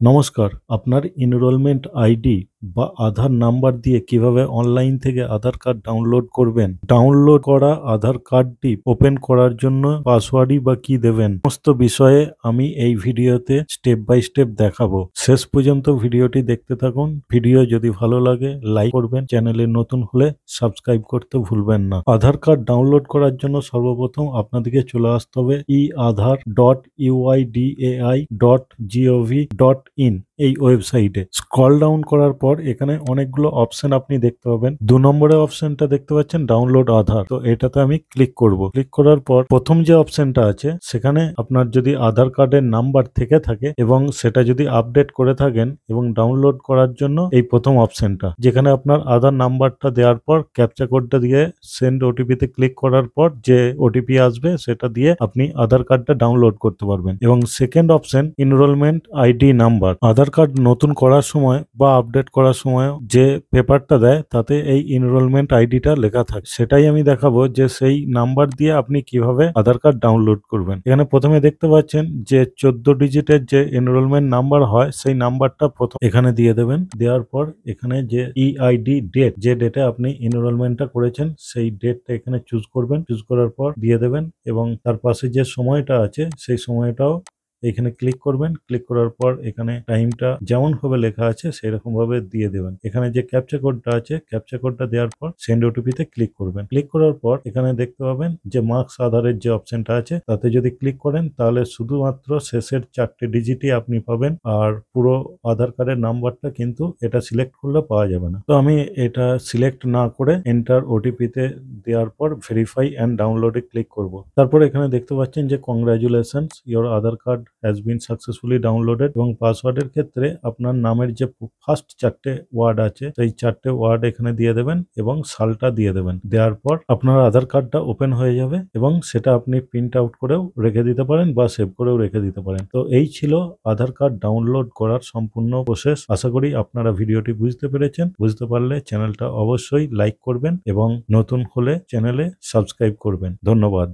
নমস্কার, আপনার enrolment ID বা আধার নাম্বার দিয়ে কিভাবে অনলাইন থেকে আধার কার্ড ডাউনলোড করবেন। ডাউনলোড করা আধার কার্ডটি ওপেন করার জন্য পাসওয়ার্ডই বা কি দেবেন, সমস্ত বিষয়ে আমি এই ভিডিওতে স্টেপ বাই স্টেপ দেখাবো। শেষ পর্যন্ত ভিডিওটি দেখতে থাকুন। ভিডিও যদি ভালো লাগে লাইক করবেন, চ্যানেলে নতুন হলে সাবস্ক্রাইব করতে ভুলবেন না। আধার কার্ড ডাউনলোড করার জন্য সর্বপ্রথম আপনাদেরকে চলে আসতে হবে eaadhar.uidai.gov.in এই ওয়েবসাইটে। স্ক্রল ডাউন করার পর এখানে অনেকগুলো অপশন আপনি দেখতে পাবেন। 2 নম্বরের অপশনটা দেখতে পাচ্ছেন ডাউনলোড আধার, তো এটাতে আমি ক্লিক করব। ক্লিক করার পর প্রথম যে অপশনটা আছে সেখানে আপনার যদি আধার কার্ডের নাম্বার থেকে থাকে এবং সেটা যদি আপডেট করে থাকেন এবং ডাউনলোড করার জন্য এই প্রথম অপশনটা, যেখানে আপনার আধার নাম্বারটা দেওয়ার পর ক্যাপচা কোডটা দিয়ে সেন্ড ওটিপিতে ক্লিক করার পর যে ওটিপি আসবে সেটা দিয়ে আপনি আধার কার্ডটা ডাউনলোড করতে পারবেন। এবং second option enrolment ID number. Aadhaar card নতুন করার সময় বা আপডেট করার সময় যে পেপারটা দেয় তাতে এই এনরোলমেন্ট আইডিটা লেখা থাকে, সেটাই আমি দেখাবো যে সেই নাম্বার দিয়ে আপনি কিভাবে আধার কার্ড ডাউনলোড করবেন। এখানে প্রথমে দেখতে পাচ্ছেন যে 14 ডিজিটের যে এনরোলমেন্ট নাম্বার হয় সেই নাম্বারটা প্রথম এখানে দিয়ে দেবেন। দেওয়ার পর এখানে যে ইআইডি ডেট, যে ডেটে আপনি এনরোলমেন্টটা করেছেন সেই ডেটটা এখানে চুজ করবেন। চুজ করার পর দিয়ে দেবেন এবং তার পাশে যে সময়টা আছে সেই সময়টাও এখানে ক্লিক করবেন। ক্লিক করার পর এখানে টাইমটা যেমন ভাবে লেখা আছে সেরকম ভাবে দিয়ে দেবেন। এখানে যে ক্যাপচা কোডটা আছে ক্যাপচা কোডটা দেওয়ার পর সেন্ড ওটিপিতে ক্লিক করবেন। ক্লিক করার পর এখানে দেখতে পাবেন যে মার্কস আধারের যে অপশনটা আছে তাতে যদি ক্লিক করেন তাহলে শুধুমাত্র শেষের 4টে ডিজিটই আপনি পাবেন, আর পুরো আধার কার্ডের নাম্বারটা কিন্তু এটা সিলেক্ট করলে পাওয়া যাবে না। তো আমি এটা সিলেক্ট না করে এন্টার ওটিপিতে দেওয়ার পর ভেরিফাই অ্যান্ড ডাউনলোডে ক্লিক করব। তারপর এখানে দেখতে পাচ্ছেন যে congratulations, your Aadhaar card has been successfully downloaded. এবং পাসওয়ার্ডের ক্ষেত্রে আপনার নামের যে ফার্স্ট 4টে ওয়ার্ড আছে সেই 4টে ওয়ার্ড এখানে দিয়ে দেবেন এবং সালটা দিয়ে দেবেন। দেওয়ার পর আপনার আধার কার্ডটা ওপেন হয়ে যাবে এবং সেটা আপনি প্রিন্ট আউট করেও রেখে দিতে পারেন বা সেভ করেও রেখে দিতে পারেন। তো এই ছিল আধার কার্ড ডাউনলোড করার সম্পূর্ণ প্রসেস। আশা করি আপনারা ভিডিওটি বুঝতে পেরেছেন। বুঝতে পারলে চ্যানেলটা অবশ্যই লাইক করবেন এবং নতুন হলে চ্যানেলে সাবস্ক্রাইব করবেন। ধন্যবাদ।